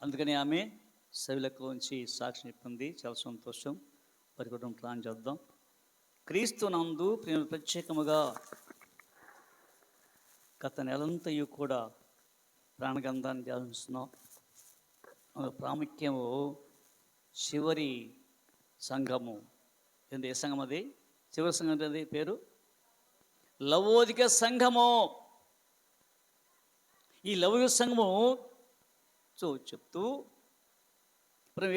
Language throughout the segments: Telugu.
అందుకని ఆమె సవిలకులోంచి సాక్షి చెప్పింది. చాలా సంతోషం. మరి కూడా ప్లాన్ చేద్దాం. క్రీస్తు నందు ప్రత్యేకముగా గత నెలంతయు కూడా ప్రాణగంధాన్ని ధ్యానిస్తున్నాం. ప్రాముఖ్యము చివరి సంఘము. ఏ సంఘం అది? చివరి సంఘం అది పేరు లవోదిక సంఘము. ఈ లవోదిక సంఘము చెప్తూ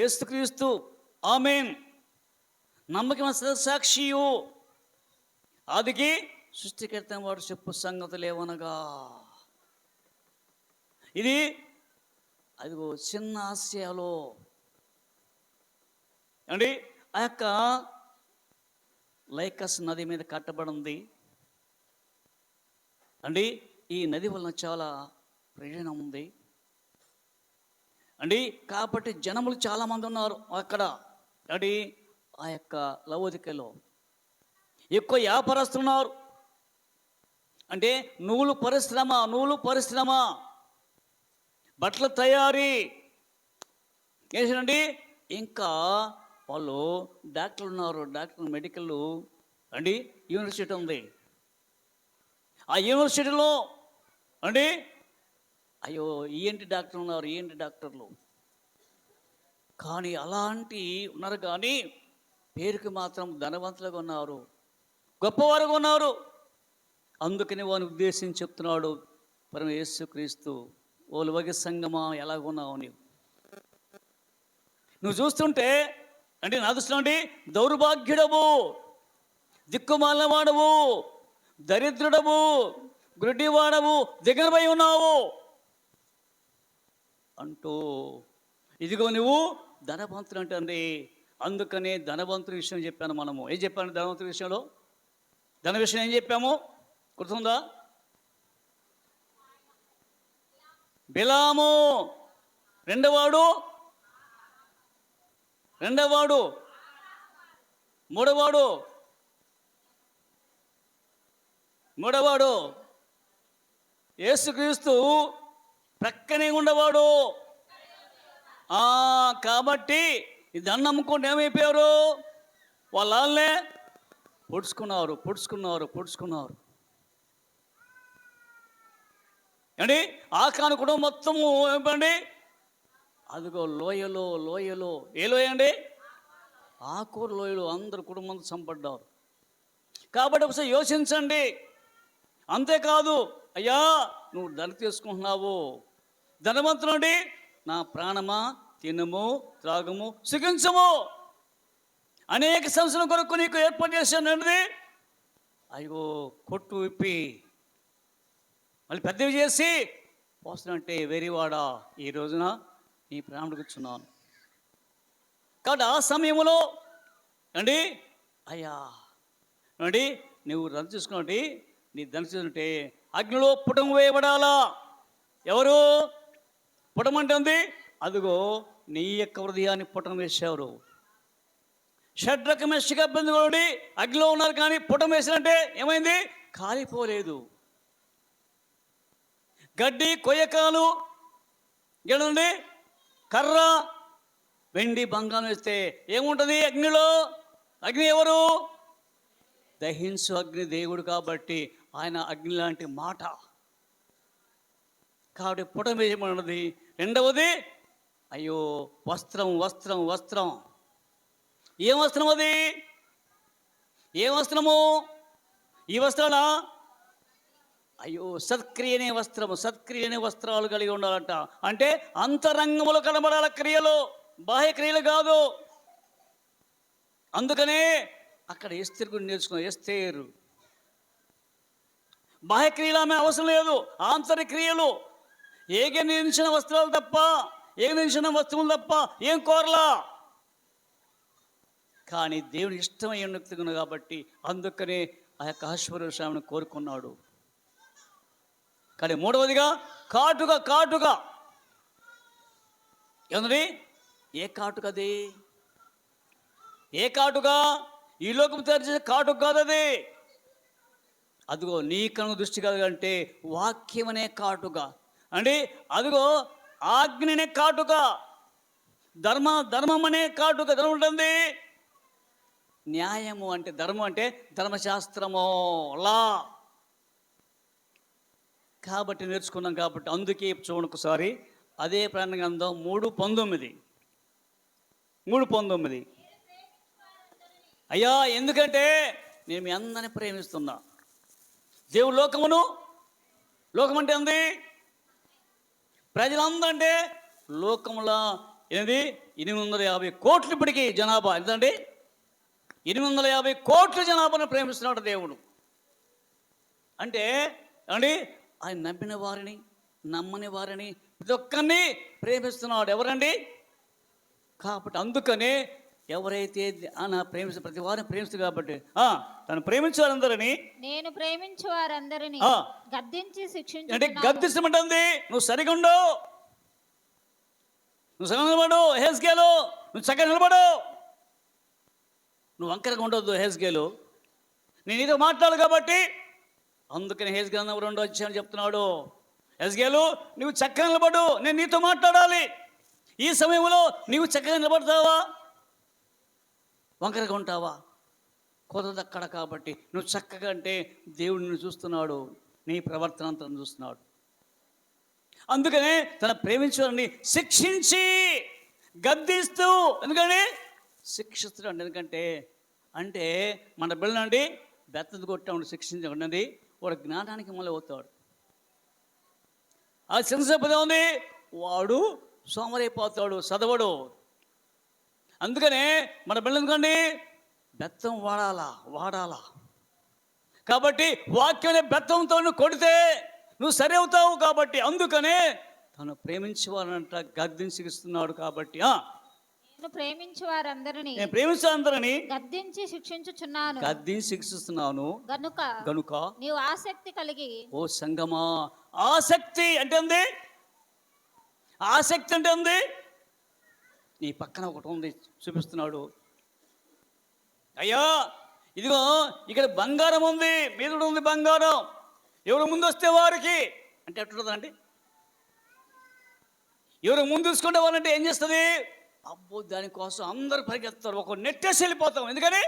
యేసుక్రీస్తు ఆమేన్ నమ్మకమైన సాక్షియు ఆదికి సృష్టికర్త వాడు చెప్పు సంగతులు ఏమనగా, ఇది అదిగో చిన్న ఆసియాలో అండి ఆ యొక్క లైకస్ నది మీద కట్టబడింది అండి. ఈ నది వలన చాలా ప్రయోజనం ఉంది అండి. కాబట్టి జనములు చాలామంది ఉన్నారు అక్కడ అండి. ఆ యొక్క లవోదికలో ఎక్కువ వ్యాపారస్తులు ఉన్నారు. అంటే నూలు పరిశ్రమ, బట్టల తయారీ చేసినండి. ఇంకా వాళ్ళు డాక్టర్లు ఉన్నారు. డాక్టర్ మెడికల్ అండి యూనివర్సిటీ ఉంది. ఆ యూనివర్సిటీలో అండి అయ్యో ఏంటి డాక్టర్లు ఉన్నారు, ఏంటి డాక్టర్లు. కానీ అలాంటి ఉన్నారు, కానీ పేరుకి మాత్రం ధనవంతులుగా ఉన్నారు, గొప్పవారుగా ఉన్నారు. అందుకని వాని ఉద్దేశించి చెప్తున్నాడు యేసుక్రీస్తు, ఓ లవోదిక సంఘమా ఎలాగున్నావు నువ్వు చూస్తుంటే అంటే నా దృష్టిలో అండి దౌర్భాగ్యుడవు, దిక్కుమాలినవాడవు, దరిద్రుడవు, గుడ్డివాడవు, దిగనపై ఉన్నావు అంటూ ఇదిగో నువ్వు ధనవంతుడు అంటండి. అందుకనే ధనవంతుడి విషయం చెప్పాను. మనము ఏం చెప్పాను ధనవంతుడి విషయంలో? ధన విషయం ఏం చెప్పాము గుర్తుందా? బిలాము రెండవవాడు, మూడవవాడు యేసుక్రీస్తు ప్రక్కనే ఉండవాడు. కాబట్టి ఈ దండం నమ్ముకుంటే ఏమైపోయారు? వాళ్ళే పొడుచుకున్నారు అండి. ఆకాను కూడా మొత్తము ఏమండి అదిగో లోయలో ఏ లోయ అండి? ఆకూరు లోయలో అందరు కుటుంబం చంపడ్డారు. కాబట్టి ఒకసారి యోచించండి. అంతేకాదు, అయ్యా నువ్వు ధన తీసుకుంటున్నావు, ధనవంతులండి, నా ప్రాణమా తినము త్రాగము సుఖించము, అనేక సంవత్సరం కొరకు నీకు ఏర్పాటు చేశానండి. అయ్యో కొట్టు విప్పి మళ్ళీ పెద్దవి చేసి పోస్తానంటే వెరివాడా, ఈ రోజున నీ ప్రాణం కూర్చున్నాను. కాబట్టి ఆ సమయంలో అండి అయ్యా అండి నువ్వు ధన చూసుకున్నట్టు నీ ధన చూసుకుంటే అగ్నిలో పుటం వేయబడాలా. ఎవరు పుటమంటుంది? అదిగో నీ యొక్క హృదయాన్ని పుటం వేసేవారు. షడ్రక మెషక అభ్యంతరుడు అగ్నిలో ఉన్నారు, కానీ పుటం వేసినంటే ఏమైంది? కాలిపోలేదు. గడ్డి కొయ్యకాలు గెలండి, కర్ర వెండి బంగారం వేస్తే ఏముంటుంది అగ్నిలో? అగ్ని ఎవరు? దహించు అగ్ని దేవుడు. కాబట్టి ఆయన అగ్ని లాంటి మాట. కాబట్టి పుటం వేయమన్నది. రెండవది అయ్యో వస్త్రం. ఏం వస్త్రం అది? ఏం వస్త్రము? ఈ వస్త్రాల అయ్యో సత్క్రియనే వస్త్రాలు కలిగి ఉండాలంట. అంటే అంతరంగములు కనబడాల క్రియలు, బాహ్య క్రియలు కాదు. అందుకనే అక్కడ ఎస్తేరు గురించి నేర్చుకున్నాం. ఎస్తేరు బాహ్య క్రియలు ఆమె అవసరం లేదు, ఆంతరిక క్రియలు. ఏగే నిలిచిన వస్త్రాలు తప్ప, వస్తువులు తప్ప ఏం కోరలా. కానీ దేవుడు ఇష్టమై ఉన్నట్టుగా కాబట్టి అందుకనే ఆ యొక్క అహశ్వరస్వామిని కోరుకున్నాడు. కానీ మూడవదిగా కాటుక ఏమన్నది? ఏ కాటుకది? ఏ కాటుక? ఈ లోకం తెరిచిన కాటుక కాదు అది. అదిగో నీ కను దృష్టి కలగంటే వాక్యం అనే కాటుక అండి. అదిగో ఆజ్ఞనే కాటుక, ధర్మం అనే కాటుక. ధర్మం ఉంటుంది, న్యాయము అంటే ధర్మం అంటే ధర్మశాస్త్రము, లా. కాబట్టి నేర్చుకున్నాం. కాబట్టి అందుకే చూడండి ఒకసారి అదే ప్రకటన గ్రంథం 3:19. అయ్యా ఎందుకంటే నేను మీ అందరిని ప్రేమిస్తున్నా. దేవుడు లోకం అంటే ఉంది, ప్రజలందరంటే లోకంలో ఏంది 850 కోట్లు ఇప్పటికీ జనాభా. ఎంతండి? 850 కోట్ల జనాభాను ప్రేమిస్తున్నాడు దేవుడు. అంటే అండి ఆయన నమ్మిన వారిని, నమ్మని వారిని, ప్రతి ఒక్కరిని ప్రేమిస్తున్నాడు. ఎవరండి? కాబట్టి అందుకనే ఎవరైతే ప్రతి వారిని ప్రేమిస్తుంది కాబట్టి తను ప్రేమించేవారందరినీ, నేను ప్రేమించే వారందరినీ గద్దించి శిక్షించు. అంటే గద్దించమంటుంది. నువ్వు సరిగా ఉండు, నువ్వు సరిగా నిలబడు హెజ్కేలు, నువ్వు చక్కగా నిలబడు, నువ్వు వంకరగా ఉండొద్దు హెజ్కేలు, నేను నీతో మాట్లాడు. కాబట్టి అందుకని హెజ్కేలు 2వ అధ్యాయం చెప్తున్నాడు, హెజ్కేలు నువ్వు చక్కగా నిలబడు, నేను నీతో మాట్లాడాలి. ఈ సమయంలో నీవు చక్కగా నిలబడతావా, వంకరగా ఉంటావా? కుదరదక్కడ. కాబట్టి నువ్వు చక్కగా అంటే దేవుడు నిన్ను చూస్తున్నాడు, నీ ప్రవర్తన అంతా చూస్తున్నాడు. అందుకనే తన ప్రేమించాలని శిక్షించి గద్దిస్తూ, ఎందుకంటే శిక్షిస్తున్నాడు. ఎందుకంటే అంటే మన బిడ్డనండి బెత్తది కొట్టాడు, శిక్షించండి, వాడు జ్ఞానానికి మళ్ళీ అవుతాడు. ఆ శిక్షణ ఉంది, వాడు సోమరైపోతాడు, చదవడు. అందుకనే మన బిడ్డలు ఎందుకండి బెత్తం వాడాలా. కాబట్టి వాక్యం బెత్తంతో నువ్వు కొడితే నువ్వు సరి అవుతావు. కాబట్టి అందుకనే తను ప్రేమించేవారంట గద్దించిస్తున్నాడు. కాబట్టి నేను ప్రేమించే వారందరినీ గద్దించి శిక్షిస్తున్నాను గనుక నీవు ఆసక్తి కలిగి. ఓ సంగమా, ఆసక్తి అంటే ఉంది, ఆసక్తి అంటే ఉంది. నీ పక్కన ఒకటి ఉంది, చూపిస్తున్నాడు. అయ్యా ఇదిగో ఇక్కడ బంగారం ఉంది, మీద ఉంది బంగారం, ఎవరు ముందు వస్తే వారికి అంటే ఎట్లుంటుందండి? ఎవరు ముందు తీసుకుంటే వారంటే ఏం చేస్తుంది? అబ్బో దానికోసం అందరూ పరిగెత్తారు, ఒక నెట్టేసి వెళ్ళిపోతాం. ఎందుకని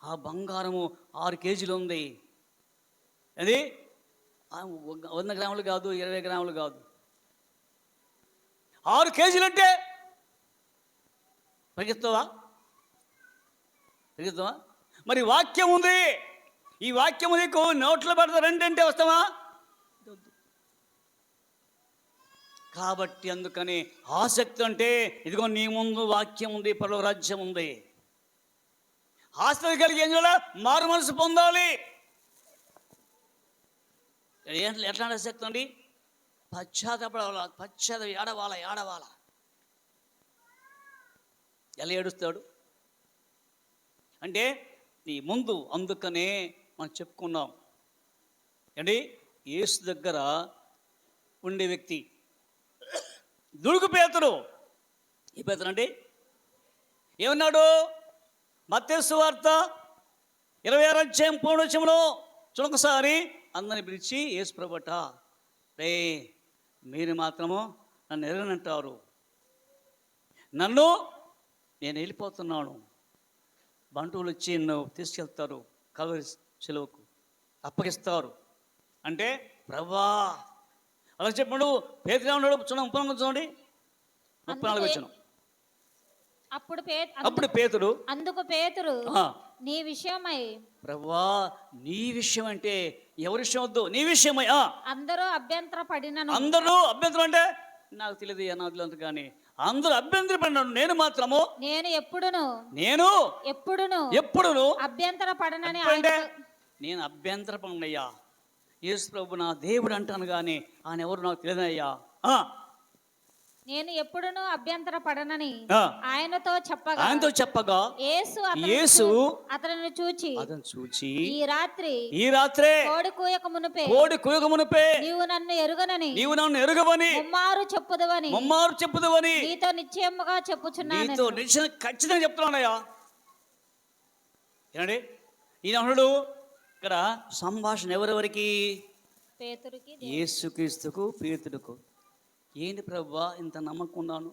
ఆ బంగారము 6 కేజీలు ఉంది. అది 100 గ్రాములు కాదు, 20 గ్రాములు కాదు, 6 కేజీలు అంటే పరిగెత్తావా? మరి వాక్యం ఉంది, ఈ వాక్యము నీకు నోట్లో పెడతారంటే అంటే వస్తావా? కాబట్టి అందుకని ఆసక్తి అంటే ఇదిగో నీ ముందు వాక్యం ఉంది, పరలోక రాజ్యం ఉంది. ఆసక్తి కలిగి ఏం చేయాలి? మారు మనసు పొందాలి. ఎట్లా ఆసక్తి అండి? పశ్చాత్తాపడాలి, ఏడవాల. ఎలా ఏడుస్తాడు అంటే నీ ముందు. అందుకనే మనం చెప్పుకున్నాం అండి, యేసు దగ్గర ఉండే వ్యక్తి దుడుకు పేతురు. ఈ పేతురు అంటే ఏమన్నాడు? మత్తయి సువార్త 26వ అధ్యాయం 3వ వచనంలో చూడొకసారి. అందరిని పిలిచి యేసు ప్రభుట, రే మీరు మాత్రము నన్ను ఎరగనంటారు, నేను వెళ్ళిపోతున్నాను, బంటువులు వచ్చి నన్ను తీసుకెళ్తారు, కల్వరి శిలువకు అప్పగిస్తారు అంటే ప్రభువా అలా చెప్పాడు. పేతురు ఉన్నాడు, చూడండి 34 వచనం. అప్పుడు పేతురు అందుకు పేతురు నీ విషయమై, ప్రభువా నీ విషయం అంటే ఎవరి విషయం వద్దు, నీ విషయమై అందరూ అభ్యంతరం అంటే నాకు తెలియదు అనాథులంత కానీ అందరూ అభ్యంతర పడినాడు, నేను మాత్రము ఎప్పుడును అభ్యంతర పడనని. నేను అభ్యంతర పడినయ్యా, యేసు ప్రభు నా దేవుడు అంటాను కానీ ఆయన ఎవరు నాకు తెలియదయ్యా. నేను ఎప్పుడునూ అభ్యంతర పడనని ఆయనతో చెప్పగా యేసు అతనిని చూచి ఈ రాత్రి కోడి కూయక మునుపే నీవు నన్ను ఎరుగవని ముమ్మారు చెప్పుదువని నీతో నిశ్చయముగా చెప్పుచున్నాను. ఖచ్చితంగా చెప్తున్నానయ్యా. ఏనండి ఈయన ఇక్కడ సంభాషణ ఎవరెవరికి? పేతురుకి, యేసుక్రీస్తుకు, పేతురుకు. ఏంటి ప్రభువా ఇంత నమ్మకం ఉన్నాను,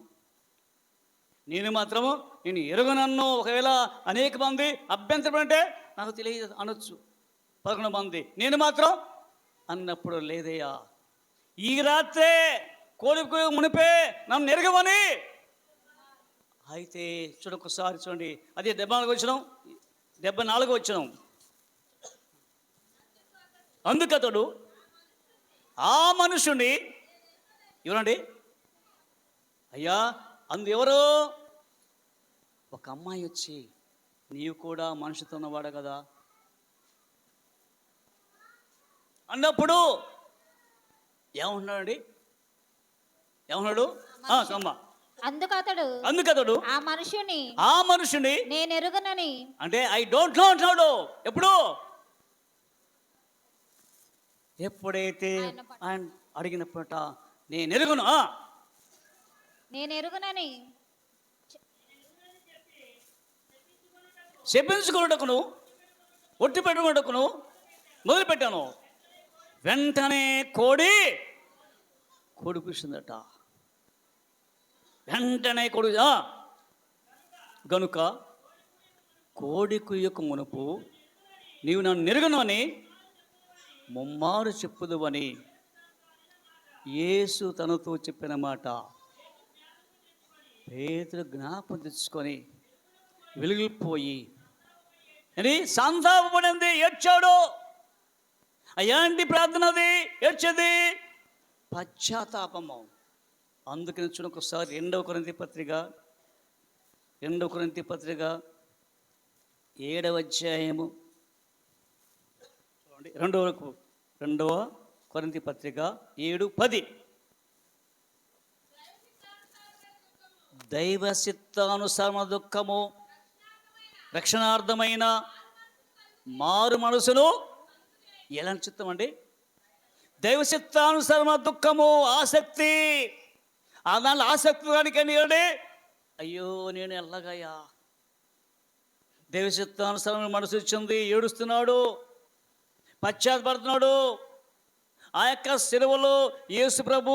నేను మాత్రము నేను ఎరుగనన్ను. ఒకవేళ అనేక మంది అభ్యంతరం అంటే నాకు తెలియదు అనొచ్చు, 11 మంది నేను మాత్రం అన్నప్పుడు లేదయ్యా, ఈ రాత్రే కోడికి మునిపే నన్ను ఎరగమని. అయితే చూడొకసారి చూడండి, అదే 74 వచ్చినాం. అందుకతడు ఆ మనుషుని ఎవరండి అయ్యా, ఎవరు? ఒక అమ్మాయి వచ్చి, నీవు కూడా మనిషితో ఉన్నవాడు కదా అన్నప్పుడు ఏమన్నాడు? అందుకతడు ఆ మనుషుని నేను ఎరుగనని, అంటే ఐ డోంట్ నో అంటున్నాడు. ఎప్పుడైతే ఆయన అడిగినప్పుడట నేను ఎరుగునని చెప్పించుకున్నటకును ఒట్టి పెట్టుకున్నటకును మొదలుపెట్టాను. వెంటనే కోడి కూసిందట. వెంటనే గనుక కోడి కుయ్యకు మునుపు నీవు నన్ను ఎరుగను అని ముమ్మారు చెప్పుదువని యేసు తనతో చెప్పిన మాట పేతురు జ్ఞాపకం తెచ్చుకొని వెలిగిపోయి అని సంతాపపడింది, ఏడ్చాడు. అయ్యాంటి ప్రార్థన అది ఏడ్చేది పశ్చాత్తాపము. అందుకని చూడండి ఒకసారి 2 కొరింథీ పత్రిక 7వ అధ్యాయము చూడండి, 2వ కొరింథీ పత్రిక 7:10. దైవ చిత్తానుసారమైన దుఃఖము రక్షణార్థమైన మారు మనసును. ఎలాంటి చిత్తం అండి? దైవ చిత్తానుసారమైన దుఃఖము, ఆసక్తి. ఆ దానిలో ఆసక్తి దానికని అయ్యో నేను ఎల్లగయ్యా, దైవ చిత్తానుసారమైన మనసు ఇచ్చింది, ఏడుస్తున్నాడు, పశ్చాత్పడుతున్నాడు. ఆ యొక్క శిలువలో యేసు ప్రభు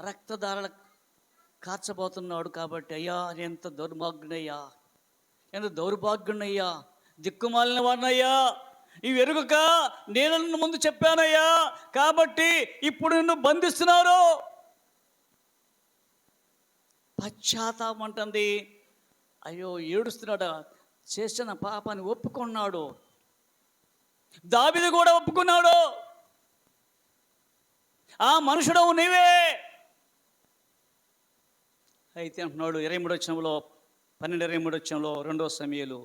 రక్తధారణ కార్చబోతున్నాడు కాబట్టి అయ్యా ఎంత దౌర్భాగ్యునయ్యా, దిక్కుమాలిన వాడినయ్యా, ఇవి ఎరుగక నేను ముందు చెప్పానయ్యా, కాబట్టి ఇప్పుడు నిన్ను బంధిస్తున్నారు. పశ్చాత్తాపం అంటుంది. అయ్యో ఏడుస్తున్నాడు, చేసిన పాపాన్ని ఒప్పుకున్నాడు. దావీదు కూడా ఒప్పుకున్నాడు, ఆ మనుషుడవు నీవే. అయితే అంటున్నాడు 23వ వచనంలో 12:23 వచనంలో 2వ సమూయేలు,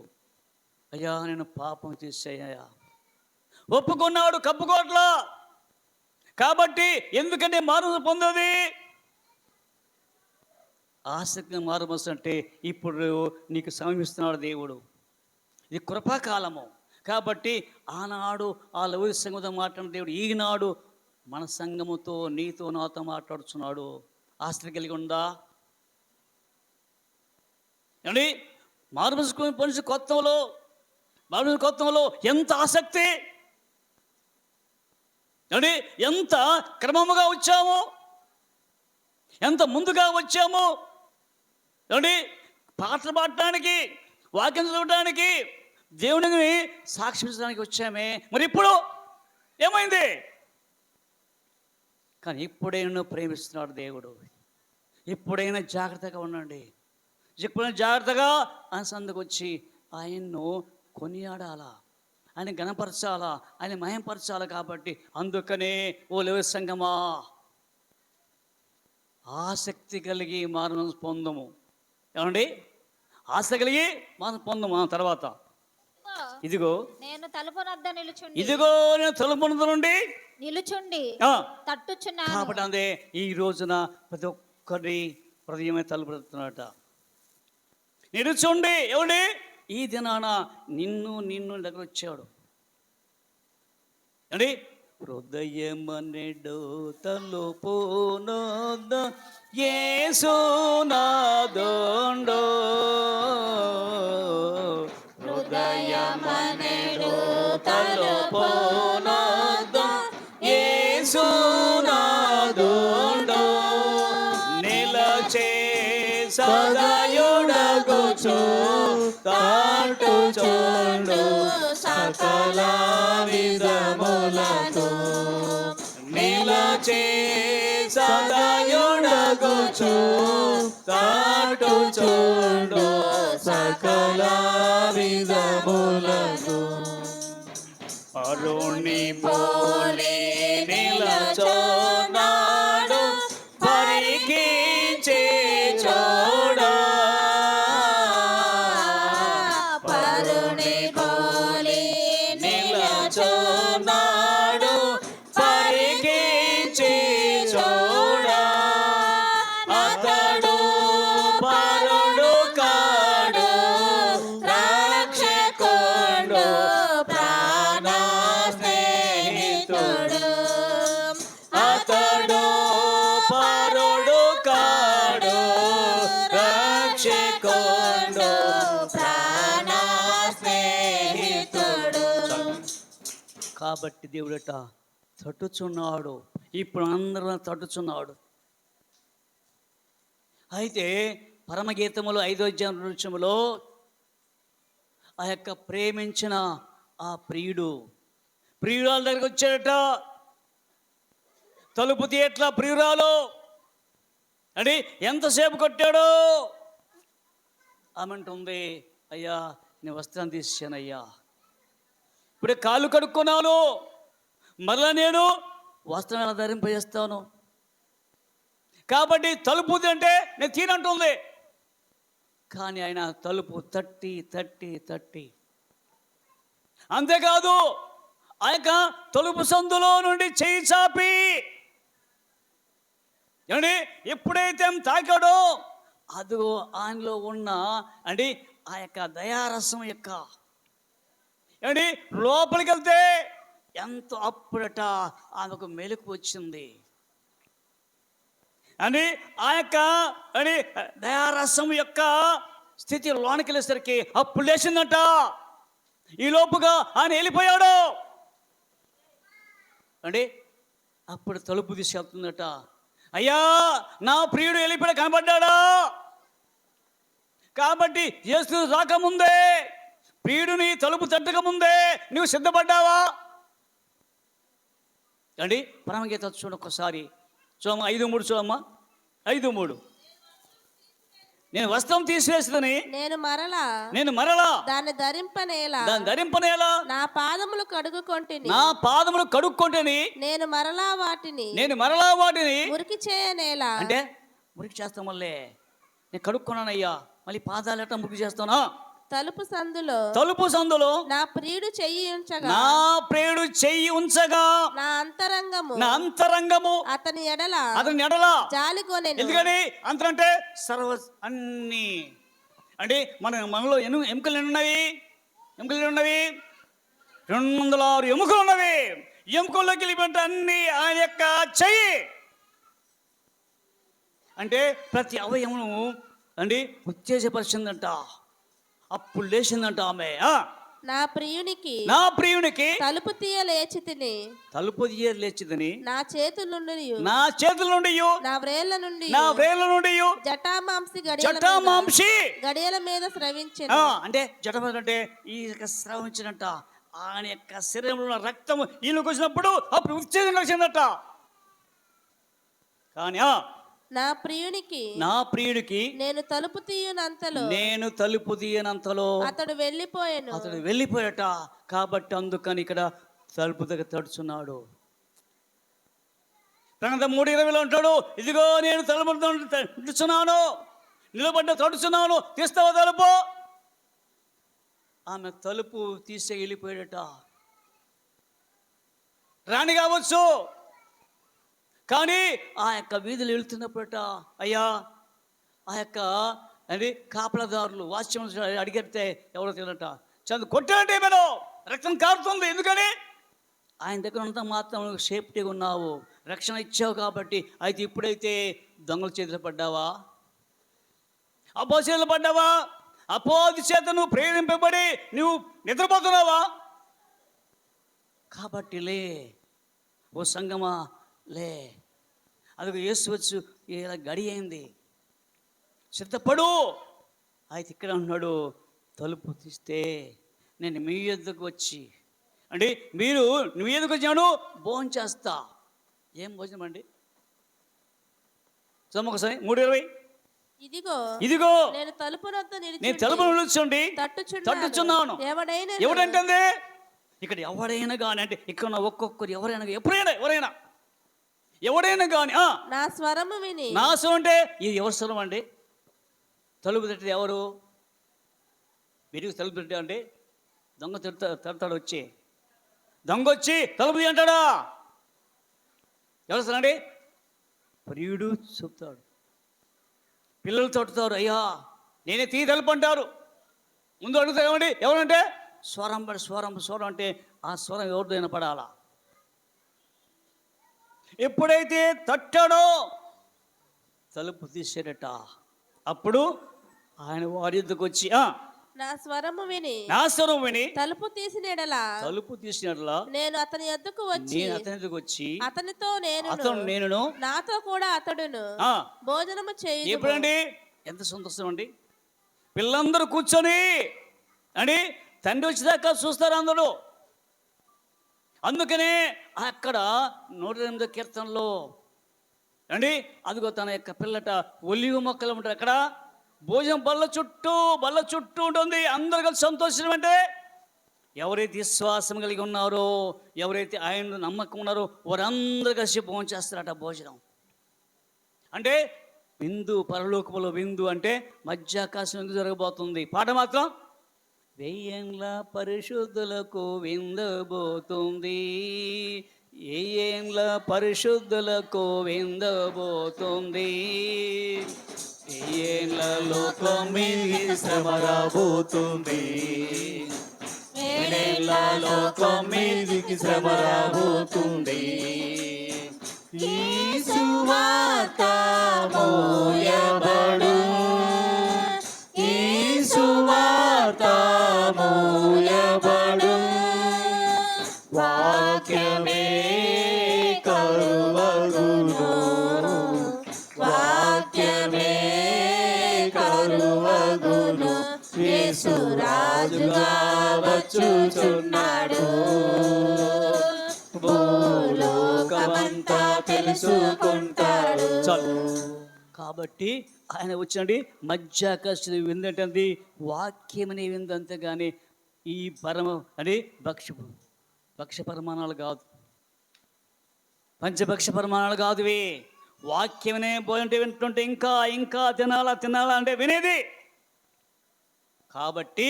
అయ్యా నేను పాపం చేశాయ్యా, ఒప్పుకున్నాడు, కప్పుకోట్లా. కాబట్టి ఎందుకంటే మారు పొందది ఆసక్తిని మారుమనసు అంటే ఇప్పుడు నీకు సమీపిస్తున్నాడు దేవుడు. ఇది కృపాకాలము కాబట్టి ఆనాడు ఆ లౌకిక సంఘంతో మాట్లాడిన దేవుడు ఈనాడు మన సంఘముతో నీతో నాతో మాట్లాడుతున్నాడు. ఆసక్తి కలిగి ఉందా అండి? మారుమనసు కొత్తలో ఎంత ఆసక్తి అండి, ఎంత క్రమముగా వచ్చాము, ఎంత ముందుగా వచ్చాము అండి. పాటలు పాడటానికి, వాక్యం చదవడానికి, దేవుడిని సాక్షించడానికి వచ్చామే. మరి ఇప్పుడు ఏమైంది? కానీ ఇప్పుడైనా ప్రేమిస్తున్నాడు దేవుడు. ఇప్పుడైనా జాగ్రత్తగా ఉండండి. ఎప్పుడైనా జాగ్రత్తగా ఆయన సందుకు వచ్చి ఆయన్ను కొనియాడాలా, ఆయన గణపరచాలా, ఆయన మహింపరచాలా. కాబట్టి అందుకనే ఓ లౌకిక సంఘమా ఆసక్తి కలిగి మారుమనసు పొందము. ఏమండి? ఆసక్తి కలిగి మనం పొందము. తర్వాత ఇదిగో నేను తలుపు వద్ద నుండి నిలుచుండి తట్టుచున్నాను. కాబట్టి అదే ఈ రోజున ప్రతి ఒక్కరి హృదయమే తలుపు తడుతున్నాడట. నిలుచుండి ఏమండి ఈ దినాన నిన్ను దగ్గర వచ్చాడు అండి. హృదయమనెడు తలుపునొద్ద యేసునాథుండు, హృదయమనెడు తలుపునొద్ద యేసునాథుండు, ఎదుగొచ్చు తట్టుచుండు సకల విధములతో నిలచి సదాయుడగుచు తట్టుచుండు సకల విధములతో అరుణి పోలి నిలచున్నాడు పరికించి చూడా పరుని పోలి నిలచున్నాడు పరికించి చూడా అతడు పరుడు కాడు రక్షకుడు ప్రాణ స్నేహితుడు అతడు పరుడు కాడు రక్షకుడు ప్రాణ స్నేహితుడు. కాబట్టి దేవుడట తట్టుచున్నాడు, ఇప్పుడు అందరూ తట్టుచున్నాడు. అయితే పరమగీతములో 5వ అధ్యాయంలో ఆ యొక్క ప్రేమించిన ఆ ప్రియురాల దగ్గరికి వచ్చాడట. తలుపు తీయట్లా ప్రియురాలు అని ఎంతసేపు కొట్టాడు. ఆమె అంటుంది, అయ్యా నీ వస్త్రం తీసానయ్యా, ఇప్పుడే కాళ్ళు కడుక్కున్నాను, మరలా నేను వస్త్రం ఎలా ధరింపజేస్తాను, కాబట్టి తలుపు అంటే నేను తీనంటుంది. కానీ ఆయన తలుపు తట్టి అంతేకాదు ఆ యొక్క తలుపు సందులో నుండి చేయి చాపి ఏమండి ఎప్పుడైతే తాకాడో అదిగో ఆయనలో ఉన్న అంటే ఆ యొక్క దయారసం యొక్క ఏమండి లోపలికి వెళ్తే ఎంతో అప్పుడట ఆమెకు మెలకు వచ్చింది అని ఆ యొక్క అని దయారసం యొక్క స్థితి లోనికి వెళ్ళేసరికి అప్పుడు లేచిందట. ఈ లోపుగా ఆయన వెళ్ళిపోయాడు అండి. అప్పుడు తలుపు తీసుకెళ్తుందట. అయ్యా నా ప్రియుడు వెళ్ళిపోయి కనబడ్డాడా, కాబట్టి యేసు రాకముందే ప్రియుడిని తలుపు తట్టకముందే నువ్వు సిద్ధపడ్డావా అండి. పరమగీత చూడండి ఒక్కసారి, చూడమ్మ 5:3 చూడమ్మా 5:3. నేను వస్త్రం తీసివేస్తుందని నేను మరలా దాన్ని ధరింపనేలా నా పాదములు కడుక్కొంటిని నేను మరలా వాటిని మురికి చేయనేలా. అంటే మురికి చేస్తాం మళ్ళీ నేను కడుక్కున్నానయ్యా, మళ్ళీ పాదాలు ఎట్లా మురికి చేస్తానా. తలుపు సందులో నా ప్రియుడు చెయ్యి ఉంచగా నా అంతరంగము అతని ఎడల జాలికొనెను. ఎందుకని అంతరంటే సర్వ అన్ని అంటే మనలో ఎముకలు ఉన్నవి 206 ఎముకలు ఉన్నవి. ఎముకల్లోకి వెళ్ళిపోతే అన్ని ఆయన యొక్క చెయ్యి అంటే ప్రతి అవయవము అండి ఉత్తేజపరిచిందంట. అప్పుడు లేచిందంట ఆమె. నా ప్రియునికి తలుపు తీయ లేచితిని నా చేతుల నుండి నా వ్రేళ్ళ నుండి జటామాంసి గడియల మీద స్రవించెను. అంటే జటం అంటే ఈ స్రవించినట్ట ఆయన యొక్క శరీరంలో ఉన్న రక్తం ఈయనకు వచ్చినప్పుడు అప్పుడు ఉత్తేజం వచ్చిందట. కానీ నా ప్రియునికి నేను తలుపు తీయనంతలో అతడు వెళ్ళిపోయాట. కాబట్టి అందుకని ఇక్కడ తలుపు దగ్గర తడుచున్నాడు. ప్రకటన 3:20 అంటాడు, ఇదిగో నేను తలుపు తడుచున్నాను, నిలబడ్డ తడుచున్నాను, తీస్తావా తలుపు. ఆమె తలుపు తీసే వెళ్ళిపోయాడట. రాణి కావచ్చు, కానీ ఆ యొక్క వీధులు వెళ్తున్నప్పుడట అయ్యా ఆ యొక్క అంటే కాపలదారులు వాచ్యం అడిగితే ఎవరో తినట చందు కొట్టాలంటే మనం రక్తం కారుతుంది. ఎందుకని ఆయన దగ్గర ఉన్నంత మాత్రం సేఫ్టీగా ఉన్నావు, రక్షణ ఇచ్చావు. కాబట్టి అయితే ఇప్పుడైతే దొంగల చేతులు పడ్డావా, అపోది చేతులు పడ్డావా, అపోది చేత నువ్వు ప్రేరేపింపబడి నువ్వు నిద్రపోతున్నావా. కాబట్టి లే ఓ సంగమా లే, అదిగో యేసు వచ్చు ఇలా గడి అయింది, సిద్ధపడు. అయితే ఇక్కడ ఉన్నాడు, తలుపు తీస్తే నేను మీ యొద్దకు వచ్చి, అంటే మీరు మీ యొద్దకు వచ్చాను, భోజనం చేస్తా. ఏం భోజనం అండి? ఒకసారి 3:20. ఇదిగో నేను తలుపు నిలుచుండి తట్టుచున్నాను. ఎవడంటే ఇక్కడ ఎవడైనా కానీ, అంటే ఇక్కడ ఉన్న ఒక్కొక్కరు ఎవరైనా ఎవడైనా కానీ నా స్వరము విని. నా స్వరం అంటే ఇది ఎవరి స్వరం అండి? తలుపు తట్టేది ఎవరు? వీరికి తలుపు తట్టే అంటే దొంగ తడతాడు. దొంగ వచ్చి తలుపు తీ అంటాడా? ఎవరు స్వరం అండి? ప్రియుడు చెప్తాడు. పిల్లలు తొట్టుతారు, అయ్యా నేనే తీ తలుపు అంటారు. ముందు అడుగుతారు, ఏమండి ఎవరంటే స్వరం అంటే ఆ స్వరం ఎవరిదైనా పడాలా. ఎప్పుడైతే తట్టాడో తలుపు తీసేరట. అప్పుడు ఆయన వారి యొద్దకు వచ్చి నా స్వరము విని తలుపు తీసినట్లా నేను అతని యొద్దకు వచ్చి అతనితో నేను నాతో కూడా అతడును భోజనము చేయుదుము. ఎప్పుడండి? ఎంత సంతోషం అండి! పిల్లలందరూ కూర్చొని అండి తండ్రి వచ్చేదాకా చూస్తారు అందరూ. అందుకనే అక్కడ 108వ కీర్తనలో అండి అదిగో తన యొక్క పిల్లట ఒలివ మొక్కలు ఉంటారు. అక్కడ భోజనం బల్ల చుట్టూ ఉంటుంది. అందరు కలిసి సంతోషం. అంటే ఎవరైతే విశ్వాసం కలిగి ఉన్నారో, ఎవరైతే ఆయన నమ్మకం ఉన్నారో వారందరూ కలిసి భోజనం చేస్తారట. భోజనం అంటే విందు, పరలోకములో విందు అంటే మధ్యాకాశం విందు జరగబోతుంది. పాట మాత్రం 1000 ఏండ్ల పరిశుద్ధులకు విందబోతుంది, 1000 ఏండ్ల పరిశుద్ధులకు విందబోతుంది, 1000 ఏండ్ల లోకం మీదికి శ్రమ రాబోతుంది, 1000 ఏండ్ల లోకం మీదికి శ్రమ రాబోతుంది. ఈ సువార్త మోయబడు, ఈ సువార్త మోయబడు, వాక్యమే కరువగును, వాక్యమే కరువగును, యేసు రాజుగా వచ్చుచున్నాడు, భూలోకమంతా తెలుసుకుంటాడు. కాబట్టి ఆయన వచ్చండి మధ్యాకాశ విందంటే వాక్యం అనే విందు. అంతేగాని ఈ పరమ అని భక్ష్య పరిమాణాలు కాదు, పంచభక్ష పరిమాణాలు కాదు. వాక్యమనే భోజనం వింటుంటే ఇంకా ఇంకా తినాలా అంటే వినేది. కాబట్టి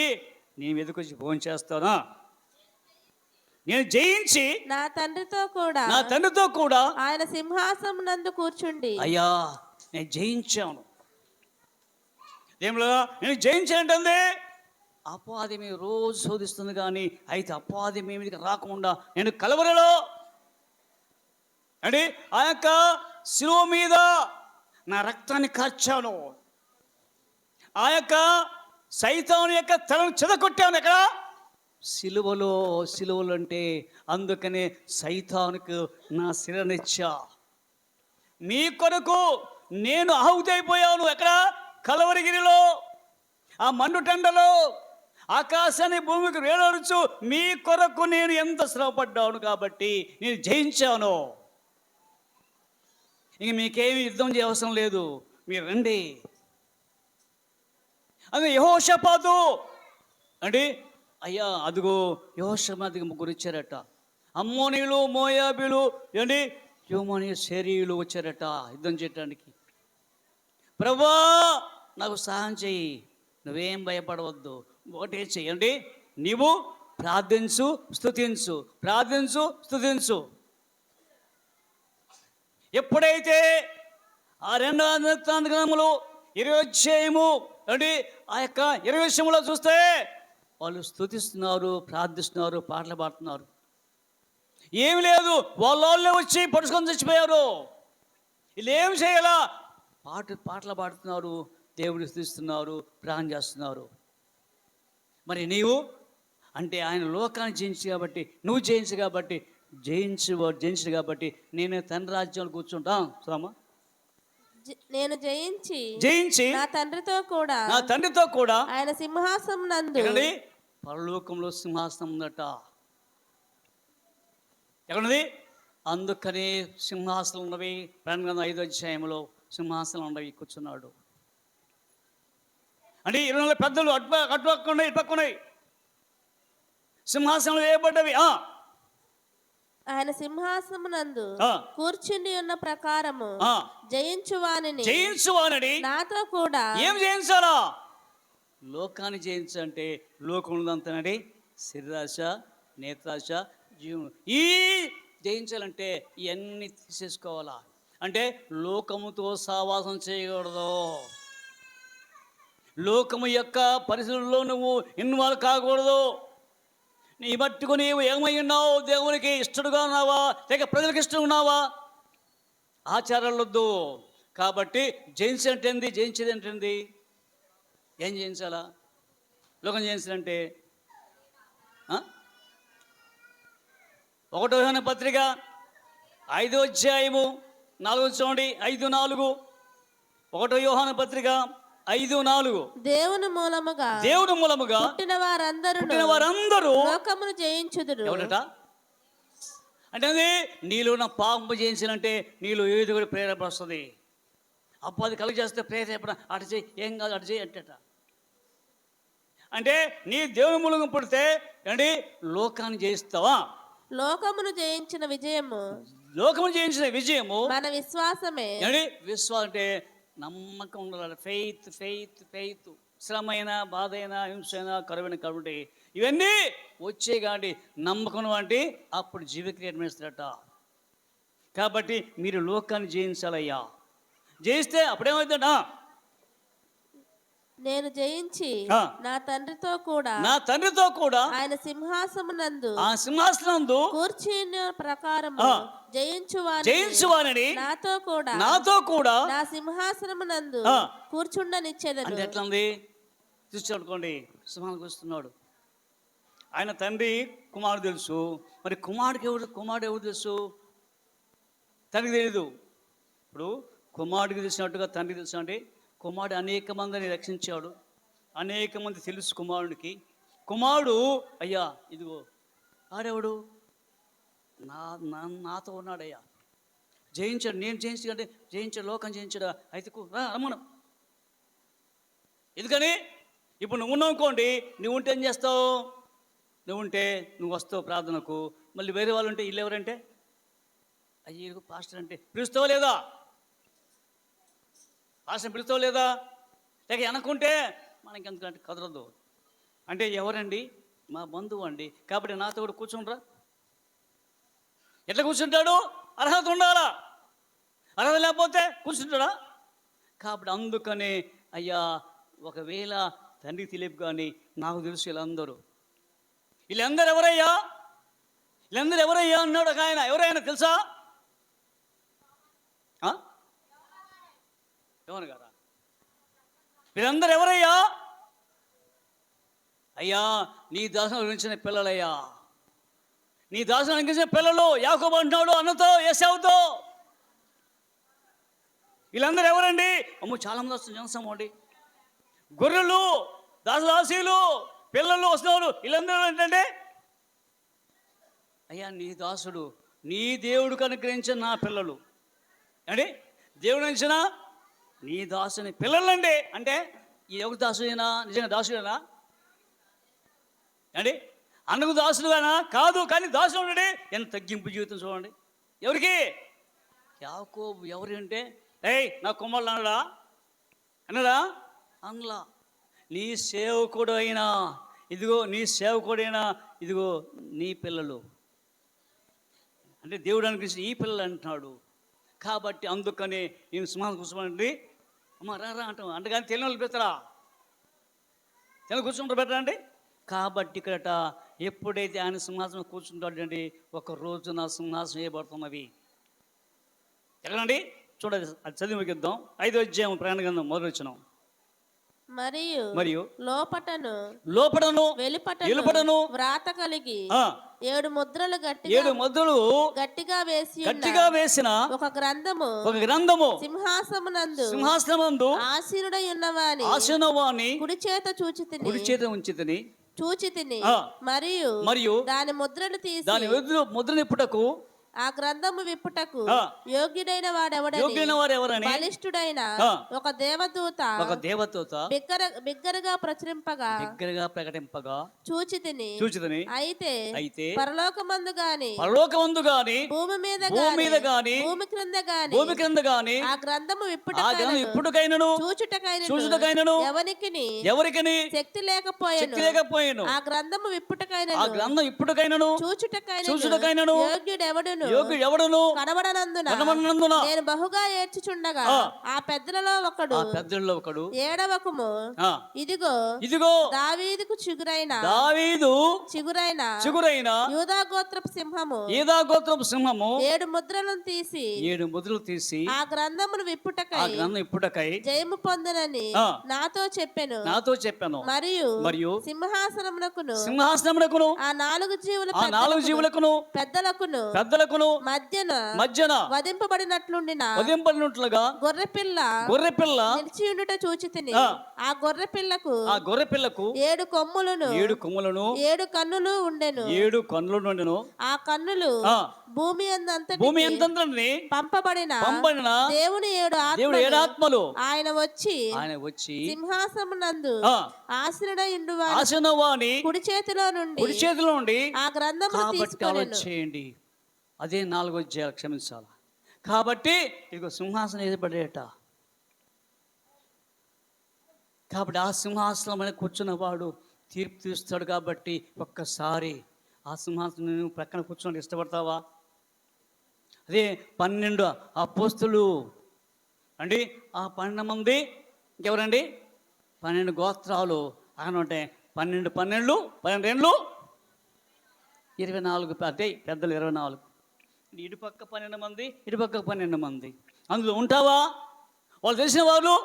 నేను ఎదుకొచ్చి భోజనం చేస్తానా, నేను జయించి నా తండ్రితో కూడా ఆయన సింహాసనం నందు కూర్చుండి. అయ్యా నేను జయించాను. దేవుడా నేను జయించానంటే అపవాది మీ రోజు శోధిస్తుంది, కానీ అయితే అపవాది మీ మీదకి రాకుండా నేను కలవరలో అంటే ఆ యొక్క శిలువ మీద నా రక్తాన్ని కార్చాను, ఆ యొక్క సైతాను యొక్క తలను చెదకొట్టాను. ఎక్కడ? సిలువలో అంటే అందుకనే సైతానుకు నా శిరనిచ్చా. మీ కొరకు నేను ఆహుతి అయిపోయాను. ఎక్కడ? కలవరిగిరిలో, ఆ మండుటెండలో, ఆకాశాన్ని భూమికి వేలాడుచు మీ కొరకు నేను ఎంత శ్రమపడ్డాను. కాబట్టి నేను జయించాను. ఇంక మీకేమి యుద్ధం చేయవసరం లేదు, మీరు రండి. అది యెహోషాపాతు అంటే అయ్యా అదిగో యెహోషాపాతుకి 3 ఇచ్చారట. అమ్మోనీయులు, మోయాబీలు ఏంటి యోమోని శరీయులు వచ్చారట యుద్ధం చేయడానికి. ప్రభువా నాకు సహాయం చెయ్యి, నువ్వేం భయపడవద్దు, ఒకటే చెయ్యండి, నీవు ప్రార్థించు స్తుతించు. ఎప్పుడైతే ఆ 2వ గ్రంథములు 20వ అధ్యాయము అంటే ఆ యొక్క 20వ విషయంలో చూస్తే వాళ్ళు స్తుతిస్తున్నారు, ప్రార్థిస్తున్నారు, పాటలు పాడుతున్నారు. ఏమి లేదు, వాళ్ళే వచ్చి పడుచుకొని చచ్చిపోయారు. వీళ్ళు ఏం చేయాలా? పాటలు పాడుతున్నారు, దేవుడు స్తుతిస్తున్నారు, ప్రార్థన చేస్తున్నారు. మరి నీవు అంటే ఆయన లోకాన్ని జయించు కాబట్టి, నువ్వు జయించు కాబట్టి నేను తండ్రి రాజ్యంలో కూర్చుంటాం. సోమా నేను జయించి జయించి నా తండ్రితో కూడా ఆయన సింహాసనం నందు ఎక్కడండి? పరలోకంలో సింహాసనం ఉందట. ఎక్కడున్నది? అందుకనే సింహాసనం ఉన్నవి. ప్రకటన గ్రంథం 5వ అధ్యాయంలో సింహాసనం ఉన్నవి, కూర్చున్నాడు. అంటే 24 పెద్దలు అటుపక్కున్నాయి ఇటుపక్కున్నాయి, సింహాసనం వేయబడ్డవి. ఆయన సింహాసమునందు కూర్చుని ఉన్న ప్రకారము జయించువానిని నాతో కూడా ఏం జయించాలా? లోకాన్ని జయించంటే లోకం ఉన్నదంతనండి, శరీరాశ, నేత్రాశ, జీవనం. ఈ జయించాలంటే ఇవన్నీ తీసేసుకోవాలా. అంటే లోకముతో సహవాసం చేయకూడదు, లోకము యొక్క పరిస్థితుల్లో నువ్వు ఇన్వాల్వ్ కాకూడదు. నీ మట్టుకు నీవు ఏమై ఉన్నావు? దేవునికి ఇష్టడుగా ఉన్నావా, లేక ప్రజలకు ఇష్టం ఉన్నావా? ఆచారాలు వద్దు. కాబట్టి జయించేంటేంది? జయించేది ఏంటండి? ఏం జయించాలా? లోకం జయించాలంటే 1వ యోహాను పత్రిక 5వ అధ్యాయము 4వ చూడండి. 5:4. 1వ యోహాను పత్రిక 5:4. దేవుని మూలముగా పుట్టిన వారందరూ లోకమును జయించుదురు. ఎవరట? అంటే నీలో ఉన్న పాపం జయించాలంటే నీలో ఏది కూడా ప్రేరేపణ వస్తుంది. అప్పుడు అది కలుగు చేస్తే ప్రేరేపణ, అటు చేయి, ఏం కాదు అటు చేయి అంటేట. అంటే నీ దేవుని మూలంగా పుడితే ఏంటి? లోకాన్ని జయిస్తావా? లోకమును జయించిన విజయము మన విశ్వాసమే. విశ్వాసం అంటే నమ్మకం ఉండాలి. Faith faith faith. శ్రమైన, బాధ అయినా, హింస అయినా, కరువైన కరువుంటే ఇవన్నీ వచ్చే కాబట్టి నమ్మకం అంటే అప్పుడు జీవిక్రియేట్ చేస్తారట. కాబట్టి మీరు లోకాన్ని జయించాలయ్యా. జయిస్తే అప్పుడేమవుతుందా? నేను జయించి నా తండ్రితో కూడా ఆయన సింహాసనందు కూర్చుని ప్రకారము జయించువానిని నాతో కూడా నా సింహాసనమునందు కూర్చుండనిచ్చేదను. అంటే ఎట్లా ఉంది చూసుకోండి. సింహానికి వస్తున్నాడు ఆయన తండ్రి. కుమారుడు తెలుసు. మరి కుమారుడు ఎవరు తెలుసు? తండ్రికి తెలియదు. ఇప్పుడు కుమారుడికి తెలిసినట్టుగా తండ్రికి తెలుసు. అంటే కుమారుడు అనేక మందిని రక్షించాడు, అనేక మంది తెలుసు కుమారుడికి. కుమారుడు అయ్యా ఇదిగో ఆడేవాడు నాతో ఉన్నాడయ్యా, జయించాడు. నేను జయించకంటే జయించాడు, లోకం జయించాడు. అయితే రమ్మను. ఎందుకని ఇప్పుడు నువ్వు ఉన్నావుకోండి, నువ్వు ఉంటే ఏం చేస్తావు? నువ్వు ఉంటే నువ్వు వస్తావు ప్రార్థనకు. మళ్ళీ వేరే వాళ్ళు ఉంటే వీళ్ళు ఎవరంటే అయ్యో పాస్టర్ అంటే పిలుస్తావా లేదా? పాస్టర్ పిలుస్తావు లేదా? లేక అనుకుంటే మనకి ఎందుకంటే కదలదు. అంటే ఎవరండి? మా బంధువు అండి, కాబట్టి నాతో కూడా కూర్చుండ్రా. ఎట్లా కూర్చుంటాడు? అర్హత ఉండాలా. అర్హత లేకపోతే కూర్చుంటాడా? కాబట్టి అందుకనే అయ్యా ఒకవేళ తండ్రికి తెలియదు కానీ నాకు తెలుసు వీళ్ళందరూ ఎవరయ్యా అన్నాడు ఒక ఆయన. ఎవరైనా తెలుసా? ఎవరు కదా? వీళ్ళందరూ ఎవరయ్యా? అయ్యా నీ దాసును అనుగ్రహించిన పిల్లలయ్యా, నీ దాసును అనుగ్రహించిన పిల్లలు. యాకోబు అంటున్నాడు అన్నతో, ఏశావుతో. వీళ్ళందరూ ఎవరండి? అమ్మో చాలా మంది వస్తుంది జనసమూహం అండి. గొర్రెలు, దాసదాసీలు, పిల్లలు వస్తున్నారు. వీళ్ళందరూ ఏంటంటే అయ్యా నీ దాసుడు, నీ దేవుడికి అనుగ్రహించిన నా పిల్లలు అండి. దేవుడు ఇచ్చిన నీ దాసుని పిల్లలండి. అంటే ఈ ఎవరి దాసుడైనా నిజంగా దాసుడేనా అండి? అన్నకు దాసుడుగానా? కాదు. కానీ దాసుడు ఉన్నాడు. ఎంత తగ్గింపు జీవితం చూడండి. ఎవరికి? యాకోబు. ఎవరు అంటే నా కుమారుడు అన్నాడా? అనలా. నీ సేవకుడైనా ఇదిగో నీ పిల్లలు అంటే దేవుడు అనుకరిస్తే ఈ పిల్లలు అంటున్నాడు. కాబట్టి అందుకని నేను సింహాసనం కూర్చోమండి. అమ్మ రా అంటాం. అంటే కానీ తెలియని వాళ్ళు పెడతారా? కూర్చుంటారు బెటర్ అండి. కాబట్టి ఇక్కడట ఎప్పుడైతే ఆయన సింహాసనం కూర్చుంటాడండి, ఒక రోజు నా సింహాసనం వేయబడుతున్నవి. ఎక్కడండి చూడండి, అది చదివి ముగిద్దాం. 5వ అధ్యాయం ప్రయాణ గ్రంథం 1వ వచనం. మరియు లోపటను వెలుపటను వ్రాత కలిగి 7 ముద్రలు 7 ముద్రలు గట్టిగా వేసిన ఒక గ్రంథము సింహాసనమందు ఆసీనుడై ఉన్నవాని కుడి చేత చూచి తిని మరియు దాని ముద్రలు తీసి ముద్రనిప్పుటకు ఆ గ్రంథము విప్పుటకు యోగ్యుడైన వాడెవడని బలిష్ఠుడైన ఒక దేవదూత బిగ్గరగా ప్రకటింపగా చూచి తిని అయితే పరలోకమందు గాని భూమి మీద గాని భూమి క్రింద గాని ఆ గ్రంథము విప్పుటకైనను చూచుటకైనను ఎవరికిని శక్తి లేకపోయెను ఆ గ్రంథము విప్పుటకైనను చూచుటకైనను యోగ్యుడెవడును కనబడనందున నేను బహుగా ఏడ్చుచుండగా ఆ పెద్దలలో ఒకడు ఏడవకుము ఇదిగో దావీదుకు చిగురైన యూదా గోత్రపు సింహము 7 ముద్రలను తీసి ఆ గ్రంథమును విప్పుటకై జయము పొందనని నాతో చెప్పెను మరియు సింహాసనమునకును ఆ 4 జీవులకును పెద్దలకును మధ్యన వధింపబడినట్లుగా గొర్రెపిల్ల నిలిచియుండుట చూచి తిని ఆ గొర్రెపిల్లకు 7 కొమ్ములను 7 కన్నులు ఉండెను ఆ కన్నులు భూమి అంతటిని పంపబడిన దేవుని 7 ఆత్మలు ఆయన వచ్చి సింహాసనమునందు ఆసీనుడైయుండువాని కుడి చేతిలో నుండి ఆ గ్రంథమును తీసుకొనెను. అదే 4వ అధ్యాయం క్షమించాలి. కాబట్టి ఇదిగో సింహాసనం వేయబడేట. కాబట్టి ఆ సింహాసనం మీద కూర్చున్నవాడు తీర్పు తీస్తాడు. కాబట్టి ఒక్కసారి ఆ సింహాసనం నువ్వు ప్రక్కన కూర్చొని ఇష్టపడతావా? అదే 12 అపోస్తలులు అండి. ఆ 12 మంది ఇంకెవరండి? 12 గోత్రాలు అంటే 12 24 పెద్దలు 24. ఇటుపక్క 12 మంది, ఇటుపక్క 12 మంది. అందులో ఉంటావా? వాళ్ళు తెలిసిన వాళ్ళు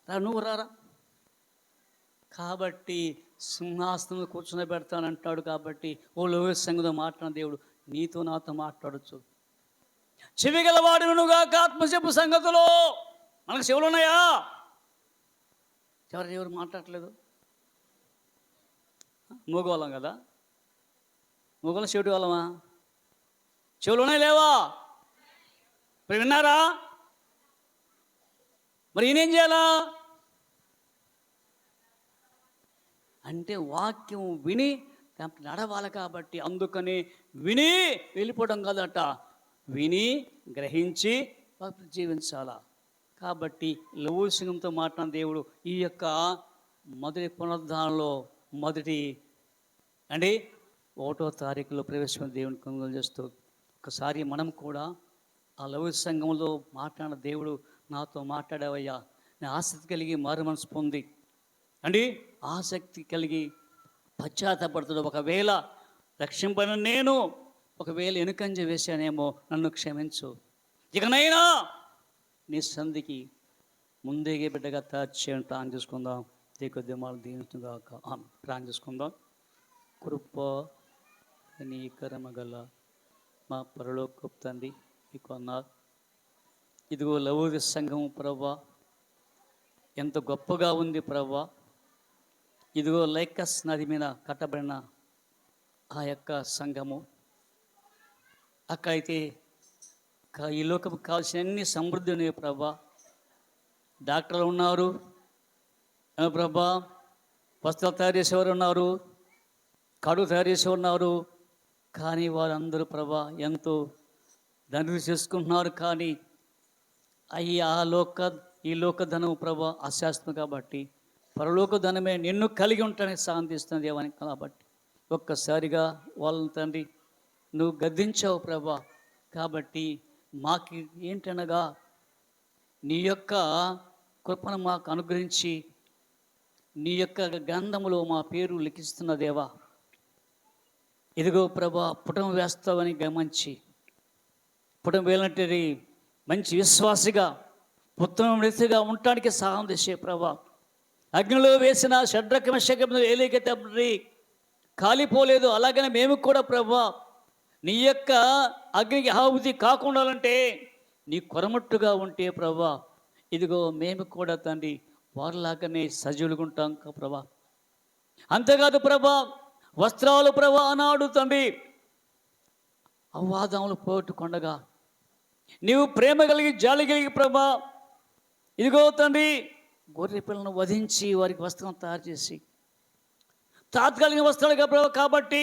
నువ్వు రారా. కాబట్టి సింహాసనం కూర్చొని పెడతానంటాడు. కాబట్టి ఓ లోయ సంగతో మాట్లాడిన దేవుడు నీతో నాతో మాట్లాడచ్చు. చెవి గలవాడు నువ్వుగాక ఆత్మ చెప్పు సంగతులు. మనకు చెవులు ఉన్నాయా? ఎవరు మాట్లాడట్లేదు. మోగవాళ్ళం కదా, మొగలు చెవిటి వాళ్ళమా? చెవులు ఉన్నాయి లేవా? ఇప్పుడు విన్నారా? మరి ఈయనేం చేయాలా అంటే వాక్యం విని నడవాలి. కాబట్టి అందుకని విని వెళ్ళిపోవడం కదట, విని గ్రహించి జీవించాలా. కాబట్టి లవోసింగంతో మాట్లాడిన దేవుడు ఈ యొక్క మొదటి పునరుద్ధానంలో మొదటి 1వ తారీఖులో ప్రవేశమైన దేవుని కొనుగోలు చేస్తూ ఒకసారి మనం కూడా ఆ లౌకిక సంఘంలో మాట్లాడిన దేవుడు నాతో మాట్లాడావయ్యా, నేను ఆసక్తి కలిగి మారు మనసు పొంది ఆసక్తి కలిగి పశ్చాత్తపడుతుంది. ఒకవేళ రక్షింపను నేను ఒకవేళ వెనుకంజ వేశానేమో నన్ను క్షమించు. ఇకనైనా నీ సంధికి ముందే బిడ్డగా తయారు చేయని ప్రాణం చేసుకుందాం. కొద్దిమాలు దీనిగా ప్రాణం చేసుకుందాం. కృప నీకరమగల మా పరలోకపు తండ్రి మీకు అన్నారు. ఇదిగో లౌకిక సంఘం ప్రభా ఎంత గొప్పగా ఉంది ప్రభా. ఇదిగో లైకస్ నది మీద కట్టబడిన ఆ యొక్క సంఘము అక్కడైతే ఈ లోకం కావాల్సిన అన్ని సమృద్ధి ఉన్నాయి ప్రభా. డాక్టర్లు ఉన్నారు ప్రభా, వస్త్రాలు తయారు చేసేవారు ఉన్నారు, కడుగు తయారు చేసేవారు ఉన్నారు. కానీ వారందరూ ప్రభా ఎంతో ధనులు చేసుకుంటున్నారు. కానీ ఈ లోక ధనం ప్రభా అశాస్త్రం. కాబట్టి పరలోక ధనమే నిన్ను కలిగి ఉంటానికి సాధిస్తుంది దేవానికి. కాబట్టి ఒక్కసారిగా వాళ్ళని తండ్రి నువ్వు గద్దించావు ప్రభా. కాబట్టి మాకు ఏంటనగా నీ యొక్క కృపను మాకు అనుగ్రహించి నీ యొక్క గ్రంథములో మా పేరు లిఖిస్తున్న దేవా. ఇదిగో ప్రభా పుటం వేస్తావని గమనించి పుటం వేలంటే మంచి విశ్వాసిగా పుత్రం రీతిగా ఉండటానికి సహాయం చేసే ప్రభా. అగ్నిలో వేసిన షడ్రక మెషకములు ఏలేకైతే కాలిపోలేదు. అలాగనే మేము కూడా ప్రభా నీ యొక్క అగ్నికి ఆహుతి కాకుండా అంటే నీ కొరమట్టుగా ఉంటే ప్రభా ఇదిగో మేము కూడా తండ్రి వారిలాగానే సజీవులుగా ఉంటాం ప్రభా. అంతేకాదు ప్రభా వస్త్రాలు ప్రభా అన్నాడు తండ్రి అవ్వాదములు పోగొట్టుకొండగా నీవు ప్రేమ కలిగి జాలి కలిగి ప్రభా ఇదిగో తండ్రి గొర్రె పిల్లను వధించి వారికి వస్త్రం తయారు చేసి తాత్కాలిక వస్త్రాలుగా ప్రభా. కాబట్టి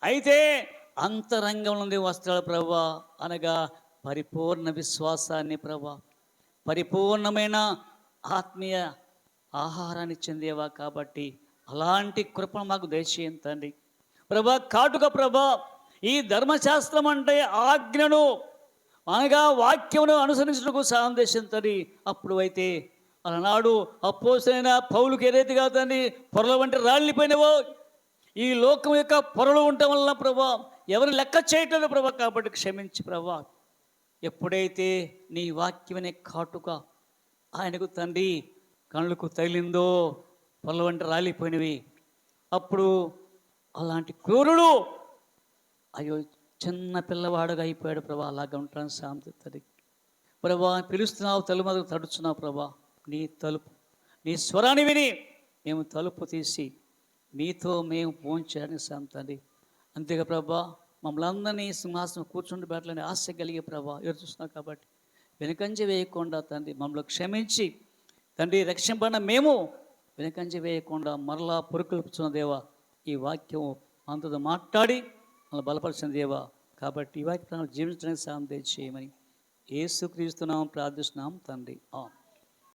అయితే అంతరంగంలో ఉంది వస్త్రాలు ప్రభా అనగా పరిపూర్ణ విశ్వాసాన్ని ప్రభా పరిపూర్ణమైన ఆత్మీయ ఆహారాన్ని చెందేవా. కాబట్టి అలాంటి కృపను మాకు దయచేయండి తండ్రి ప్రభా. కాటుక ప్రభా ఈ ధర్మశాస్త్రం అంటే ఆజ్ఞను అనగా వాక్యమును అనుసరించడానికి సాందేశం తండ్రి. అప్పుడు అయితే అలనాడు అపోస్తలుడైన పౌలుకి ఏదైతే కాదండి పొరల వంటి రాళ్ళిపోయినవో ఈ లోకం యొక్క పొరలు ఉండటం వల్ల ప్రభా ఎవరు లెక్క చేయటం ప్రభా. కాబట్టి క్షమించి ప్రభా. ఎప్పుడైతే నీ వాక్యమనే కాటుక ఆయనకు తండ్రి కళ్ళకు తగిలిందో పొరల వంటి రాలిపోయినవి అప్పుడు అలాంటి క్రూరుడు అయ్యో చిన్న పిల్లవాడుగా అయిపోయాడు ప్రభా. అలాగా ఉంటాను శాంతి తండ్రి ప్రభా. పిలుస్తున్నావు తలుపు తడుచున్నావు ప్రభా. నీ తలుపు నీ స్వరాన్ని విని మేము తలుపు తీసి మీతో మేము పోంచాలని శాంతండి. అంతేగా ప్రభా మమ్మల్ని అందరినీ సింహాసనం కూర్చుండి పెట్టాలని ఆశ కలిగే ప్రభా ఎదురు చూస్తున్నావు. కాబట్టి వెనుకంజ వేయకుండా తండ్రి మమ్మల్ని క్షమించి తండ్రి రక్షింపడిన మేము వెనుకంజ వేయకుండా మరలా పొరుకులుపుచున్న దేవా ఈ వాక్యం అంతతో మాట్లాడి మమ్మల్ని బలపరిచిన దేవా. కాబట్టి ఈ వాక్యం జీవించడానికి సాయం చేయమని యేసుక్రీస్తు నామమున ప్రార్థిస్తున్నాం తండ్రి. ఆమేన్.